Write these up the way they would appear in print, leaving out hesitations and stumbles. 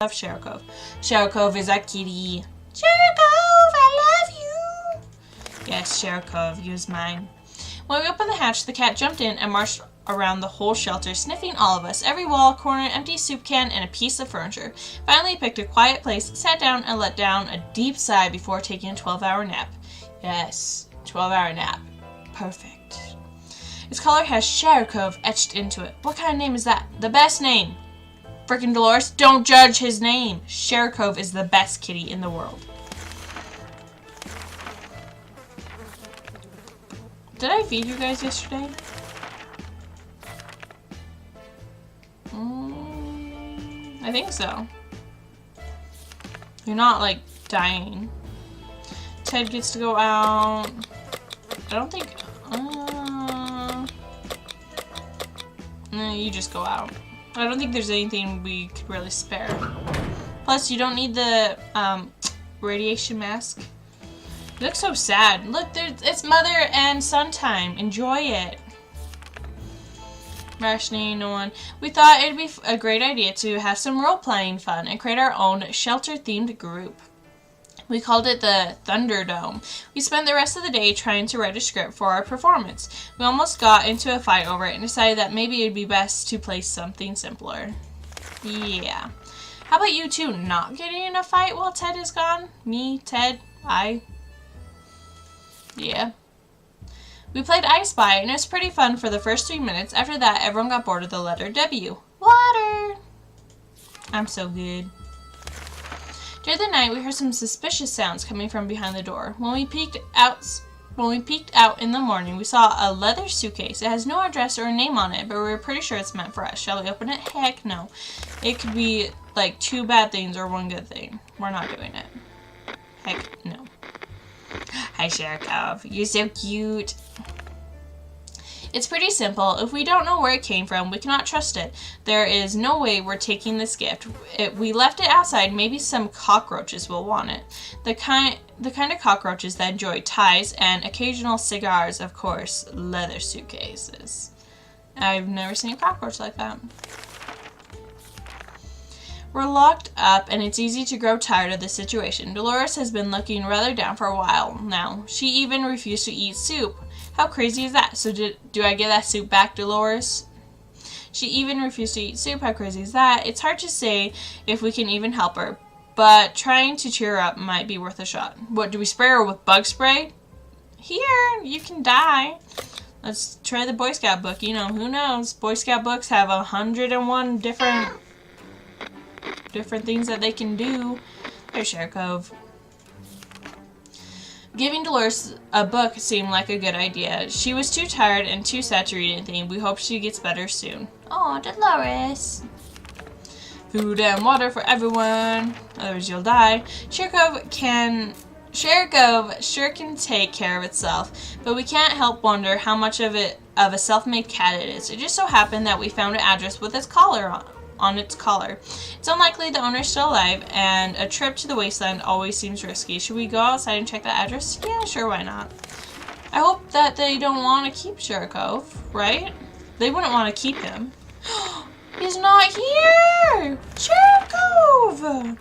love Sharikov. Sharikov is our kitty. Sharikov, I love you! Yes, Sharikov, use mine. When we opened the hatch, the cat jumped in and marched around the whole shelter, sniffing all of us, every wall, corner, empty soup can, and a piece of furniture. Finally, he picked a quiet place, sat down, and let down a deep sigh before taking a 12-hour nap. Yes, 12-hour nap. Perfect. Its collar has Sharikov etched into it. What kind of name is that? The best name. Frickin' Dolores, don't judge his name. Sharikov is the best kitty in the world. Did I feed you guys yesterday? I think so. You're not, like, dying. Ted gets to go out. I don't think... no, you just go out. I don't think there's anything we could really spare. Plus, you don't need the radiation mask. You look so sad. Look, it's mother and son time. Enjoy it. Rationing, no one. We thought it'd be a great idea to have some role-playing fun and create our own shelter-themed group. We called it the Thunderdome. We spent the rest of the day trying to write a script for our performance. We almost got into a fight over it and decided that maybe it'd be best to play something simpler. Yeah. How about you two not getting in a fight while Ted is gone? Me, Ted, I. Yeah. We played I Spy, and it was pretty fun for the first 3 minutes. After that, everyone got bored of the letter W. Water! I'm so good. During the night, we heard some suspicious sounds coming from behind the door. When we peeked out in the morning, we saw a leather suitcase. It has no address or name on it, but we were pretty sure it's meant for us. Shall we open it? Heck no. It could be like 2 bad things or 1 good thing. We're not doing it. Heck no. Hi, Sharikov. You're so cute. It's pretty simple. If we don't know where it came from, we cannot trust it. There is no way we're taking this gift. If we left it outside, maybe some cockroaches will want it. The kind of cockroaches that enjoy ties and occasional cigars, of course, leather suitcases. I've never seen a cockroach like that. We're locked up, and it's easy to grow tired of the situation. Dolores has been looking rather down for a while now. She even refused to eat soup. How crazy is that? So do I get that soup back, Dolores? She even refused to eat soup. How crazy is that? It's hard to say if we can even help her, but trying to cheer her up might be worth a shot. What, do we spray her with bug spray? Here, you can die. Let's try the Boy Scout book. You know, who knows? Boy Scout books have 101 different things that they can do. There's Sharikov. Giving Dolores a book seemed like a good idea. She was too tired and too sad to read anything. We hope she gets better soon. Aw, Dolores. Food and water for everyone. Otherwise you'll die. Sharikov sure can take care of itself, but we can't help wonder how much of a self-made cat it is. It just so happened that we found an address with its collar on its collar. It's unlikely the owner's still alive, and a trip to the wasteland always seems risky. Should we go outside and check that address? Yeah, sure, why not? I hope that they don't want to keep Sharikov, right? They wouldn't want to keep him. He's not here! Sharikov!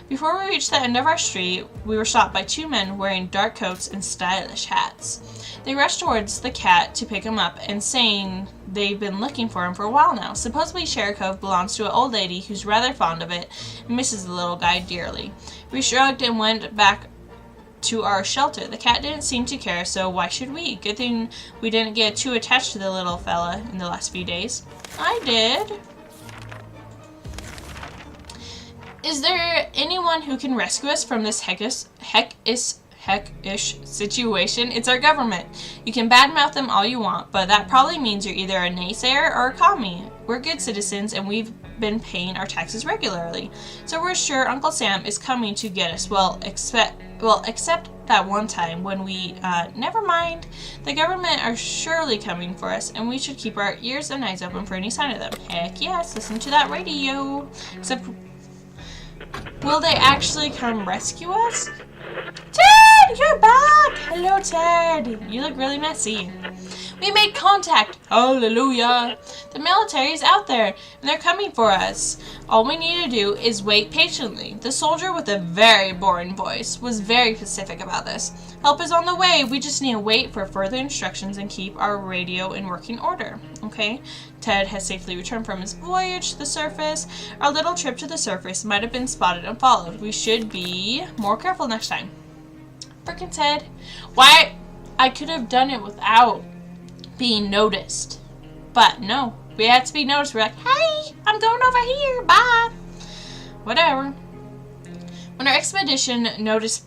Before we reached the end of our street, we were stopped by 2 men wearing dark coats and stylish hats. They rushed towards the cat to pick him up and saying they've been looking for him for a while now. Supposedly Sharikov belongs to an old lady who's rather fond of it and misses the little guy dearly. We shrugged and went back to our shelter. The cat didn't seem to care, so why should we? Good thing we didn't get too attached to the little fella in the last few days. I did. Is there anyone who can rescue us from this heckish situation? It's our government. You can badmouth them all you want, but that probably means you're either a naysayer or a commie. We're good citizens, and we've been paying our taxes regularly, so we're sure Uncle Sam is coming to get us. Except that one time when we, never mind. The government are surely coming for us, and we should keep our ears and eyes open for any sign of them. Heck yes, listen to that radio. Except, will they actually come rescue us? Ted, you're back! Hello, Ted. You look really messy. We made contact! Hallelujah! The military is out there, and they're coming for us. All we need to do is wait patiently. The soldier with a very boring voice was very specific about this. Help is on the way. We just need to wait for further instructions and keep our radio in working order. Okay? Ted has safely returned from his voyage to the surface. Our little trip to the surface might have been spotted and followed. We should be more careful next time. Frickin' Ted. Why? I could have done it without being noticed. But no. We had to be noticed. We're like, hey, I'm going over here. Bye. Whatever. When our expedition noticed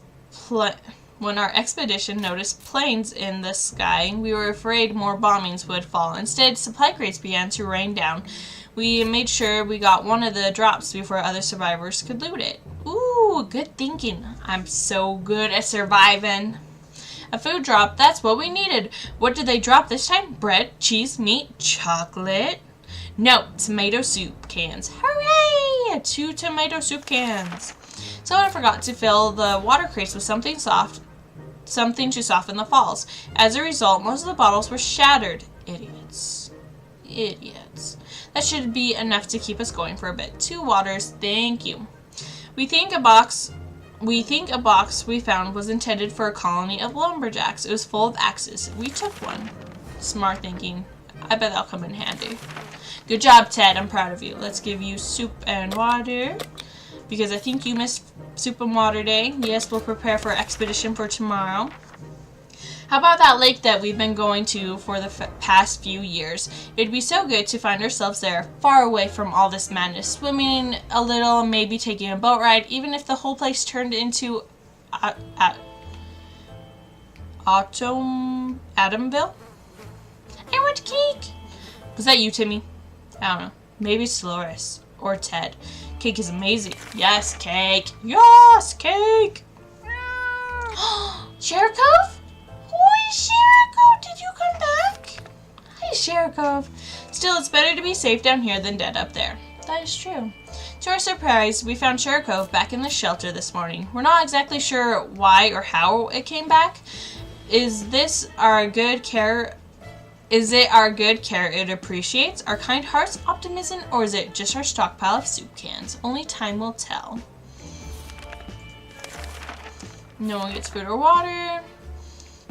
planes in the sky, we were afraid more bombings would fall. Instead, supply crates began to rain down. We made sure we got one of the drops before other survivors could loot it. Ooh, good thinking. I'm so good at surviving. A food drop, that's what we needed. What did they drop this time? Bread, cheese, meat, chocolate? No, tomato soup cans. Hooray! 2 tomato soup cans. Someone forgot to fill the water crates with something to soften the falls. As a result, most of the bottles were shattered. Idiots. Idiots. That should be enough to keep us going for a bit. 2 waters, thank you. We think a box we found was intended for a colony of lumberjacks. It was full of axes. We took one. Smart thinking. I bet that'll come in handy. Good job, Ted. I'm proud of you. Let's give you soup and water. Because I think you missed soup and water day. Yes, we'll prepare for expedition for tomorrow. How about that lake that we've been going to for the past few years? It'd be so good to find ourselves there, far away from all this madness. Swimming a little, maybe taking a boat ride, even if the whole place turned into Atomville? I want cake! Was that you, Timmy? I don't know. Maybe it's Dolores or Ted. Cake is amazing. Yes, cake. Yes, cake! Sherikov? Hi, Sherikov! Did you come back? Hi, Sherikov. Still, it's better to be safe down here than dead up there. That is true. To our surprise, we found Sherikov back in the shelter this morning. We're not exactly sure why or how it came back. Is it our good care it appreciates, our kind heart's optimism, or is it just our stockpile of soup cans? Only time will tell. No one gets food or water.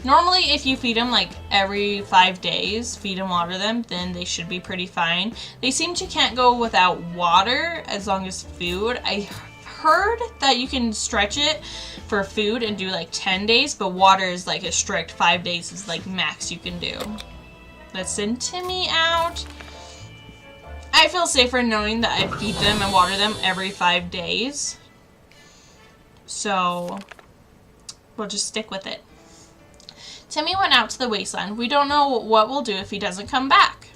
Normally, if you feed them like every 5 days, feed and water them, then they should be pretty fine. They seem to can't go without water as long as food. I heard that you can stretch it for food and do like 10 days, but water is like a strict 5 days is like max you can do. Let's send Timmy out. I feel safer knowing that I feed them and water them every 5 days. So we'll just stick with it. Timmy went out to the wasteland. We don't know what we'll do if he doesn't come back.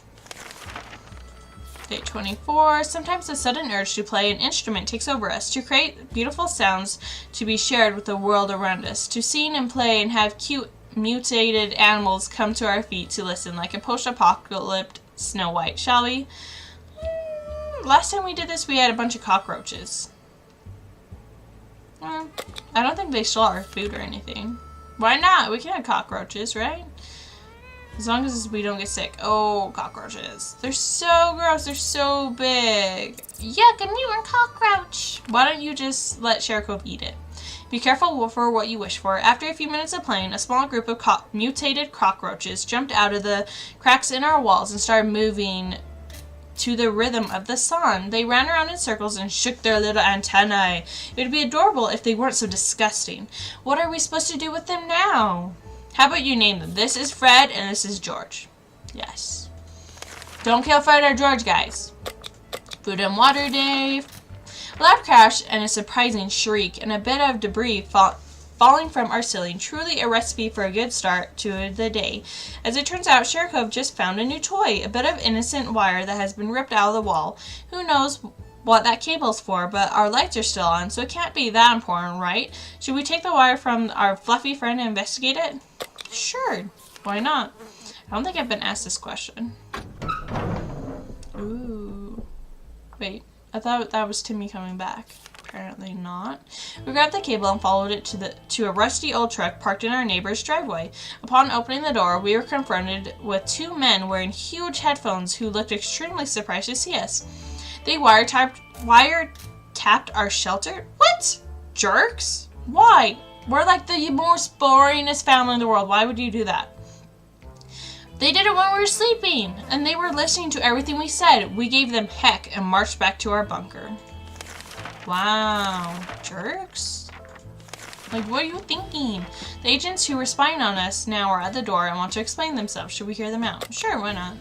Day 24. Sometimes a sudden urge to play an instrument takes over us, to create beautiful sounds to be shared with the world around us, to sing and play and have cute mutated animals come to our feet to listen like a post-apocalyptic Snow White, shall we? Last time we did this, we had a bunch of cockroaches. I don't think they stole our food or anything. Why not? We can have cockroaches, right? As long as we don't get sick. Oh, cockroaches. They're so gross. They're so big. Yuck, a mutant cockroach. Why don't you just let Sherikov eat it? Be careful for what you wish for. After a few minutes of playing, a small group of mutated cockroaches jumped out of the cracks in our walls and started moving to the rhythm of the song. They ran around in circles and shook their little antennae. It would be adorable if they weren't so disgusting. What are we supposed to do with them now? How about you name them? This is Fred and this is George. Yes. Don't kill Fred or George, guys. Food and water day. A loud crash and a surprising shriek and a bit of debris falling from our ceiling. Truly a recipe for a good start to the day. As it turns out, Sherikov just found a new toy. A bit of innocent wire that has been ripped out of the wall. Who knows what that cable's for, but our lights are still on, so it can't be that important, right? Should we take the wire from our fluffy friend and investigate it? Sure. Why not? I don't think I've been asked this question. Ooh. Wait. I thought that was Timmy coming back. Apparently not. We grabbed the cable and followed it to a rusty old truck parked in our neighbor's driveway. Upon opening the door, we were confronted with two men wearing huge headphones who looked extremely surprised to see us. They wiretapped our shelter? What? Jerks? Why? We're like the most boringest family in the world. Why would you do that? They did it when we were sleeping, and they were listening to everything we said. We gave them heck and marched back to our bunker. Wow, jerks. Like, what are you thinking? The agents who were spying on us now are at the door and want to explain themselves. Should we hear them out? Sure, why not?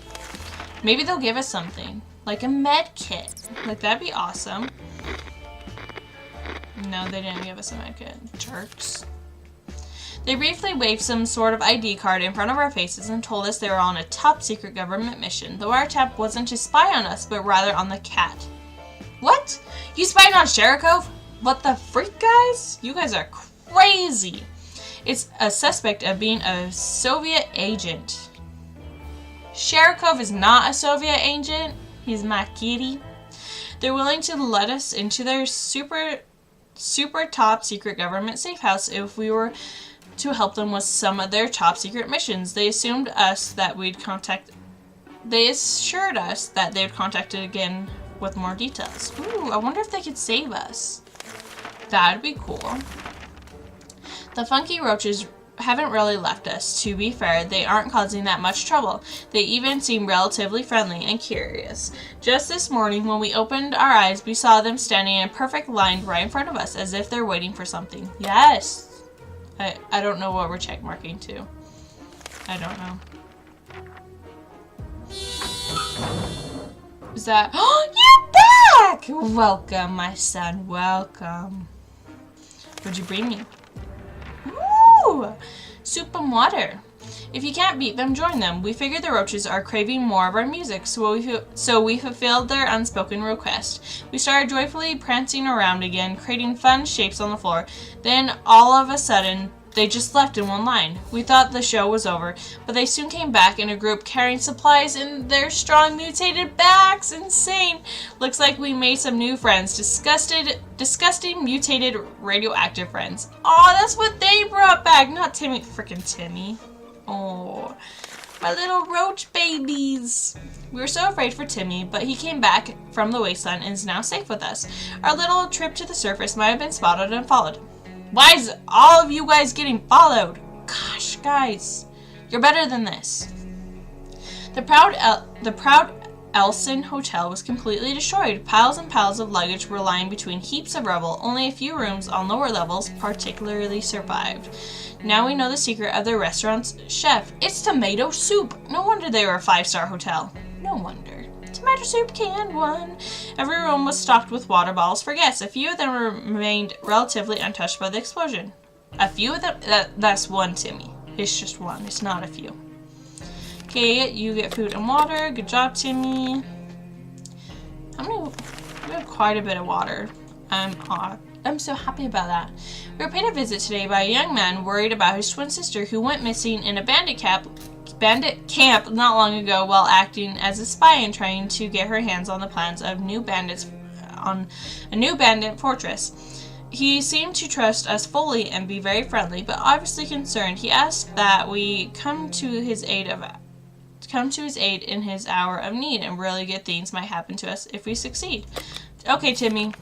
Maybe they'll give us something. Like a med kit. Like, that'd be awesome. No, they didn't give us a med kit. Jerks. They briefly waved some sort of ID card in front of our faces and told us they were on a top secret government mission. The wiretap wasn't to spy on us, but rather on the cat. What? You spying on Sharikov? What the freak, guys? You guys are crazy. It's a suspect of being a Soviet agent. Sharikov is not a Soviet agent. He's my kitty. They're willing to let us into their super top secret government safe house if we were to help them with some of their top secret missions. They assured us that they'd contact it again with more details. Ooh, I wonder if they could save us. That'd be cool. The funky roaches haven't really left us. To be fair, they aren't causing that much trouble. They even seem relatively friendly and curious. Just this morning, when we opened our eyes, we saw them standing in a perfect line right in front of us, as if they're waiting for something. Yes! I don't know what we're checkmarking to. I don't know. Is that... Oh, you're back! Welcome, my son. Welcome. What'd you bring me? Ooh! Soup and water. If you can't beat them, join them. We figured the roaches are craving more of our music, so we fulfilled their unspoken request. We started joyfully prancing around again, creating fun shapes on the floor. Then, all of a sudden, they just left in one line. We thought the show was over, but they soon came back in a group carrying supplies in their strong mutated backs. Insane. Looks like we made some new friends. Disgusting mutated radioactive friends. Aw, that's what they brought back, not Timmy. Frickin' Timmy. Oh, my little roach babies. We were so afraid for Timmy, but he came back from the wasteland and is now safe with us. Our little trip to the surface might have been spotted and followed. Why is all of you guys getting followed? Gosh, guys, you're better than this. The proud Elson Hotel was completely destroyed. Piles and piles of luggage were lying between heaps of rubble. Only a few rooms on lower levels particularly survived. Now we know the secret of the restaurant's chef. It's tomato soup. No wonder they were a 5-star hotel. No wonder. Tomato soup canned one. Every room was stocked with water bottles for guests. A few of them remained relatively untouched by the explosion. A few of them? That's one, Timmy. It's just one. It's not a few. Okay, you get food and water. Good job, Timmy. We have quite a bit of water. I'm so happy about that. We were paid a visit today by a young man worried about his twin sister who went missing in a bandit camp not long ago while acting as a spy and trying to get her hands on the plans of on a new bandit fortress. He seemed to trust us fully and be very friendly, but obviously concerned. He asked that we come to his aid in his hour of need, and really good things might happen to us if we succeed. Okay, Timmy,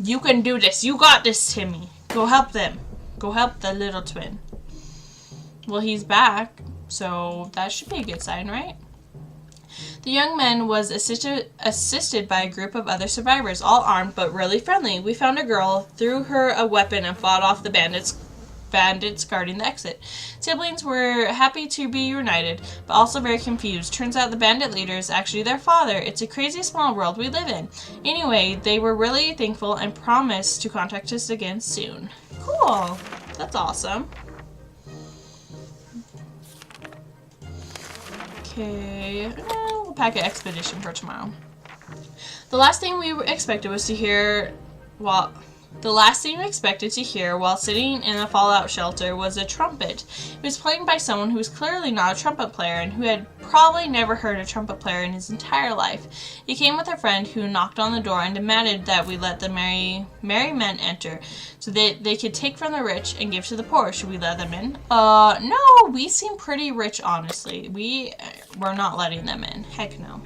you can do this. You got this, Timmy. Go help them. Go help the little twin. Well, he's back, so that should be a good sign, right? The young man was assisted by a group of other survivors, all armed but really friendly. We found a girl, threw her a weapon, and fought off the bandits guarding the exit. Siblings were happy to be reunited, but also very confused. Turns out the bandit leader is actually their father. It's a crazy small world we live in. Anyway, they were really thankful and promised to contact us again soon. Cool. That's awesome. Okay, we'll pack an expedition for tomorrow. The last thing we expected was to hear, well, The last thing we expected to hear while sitting in a fallout shelter was a trumpet. It was played by someone who was clearly not a trumpet player and who had probably never heard a trumpet player in his entire life. He came with a friend who knocked on the door and demanded that we let the merry men enter so that they could take from the rich and give to the poor. Should we let them in? No, we seem pretty rich, honestly. We're not letting them in. Heck no.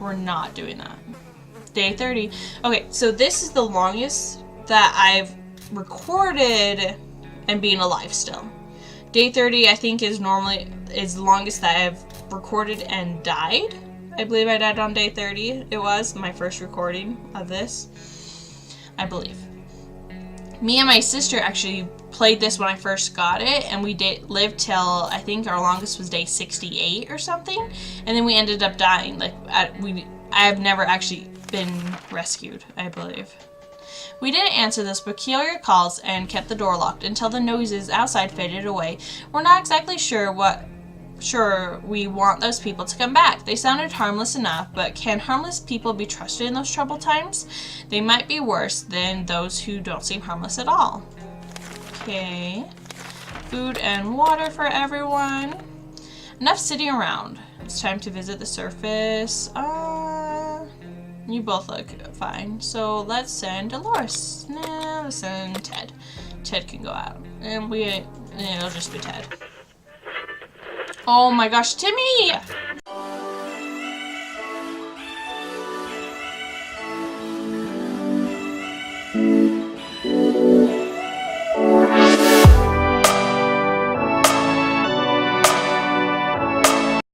We're not doing that. Day 30. Okay, so this is the longest that I've recorded and being alive still. Day 30, I think, is the longest that I've recorded and died. I believe I died on day 30. It was my first recording of this. I believe. Me and my sister actually played this when I first got it, and we lived till, I think our longest was day 68 or something, and then we ended up dying. I have never actually been rescued, I believe. We didn't answer those peculiar calls and kept the door locked until the noises outside faded away. We're not exactly sure we want those people to come back. They sounded harmless enough, but can harmless people be trusted in those troubled times? They might be worse than those who don't seem harmless at all. Okay. Food and water for everyone. Enough sitting around. It's time to visit the surface. You both look fine. So let's send Dolores. No, let's send Ted. Ted can go out. And it'll just be Ted. Oh my gosh, Timmy!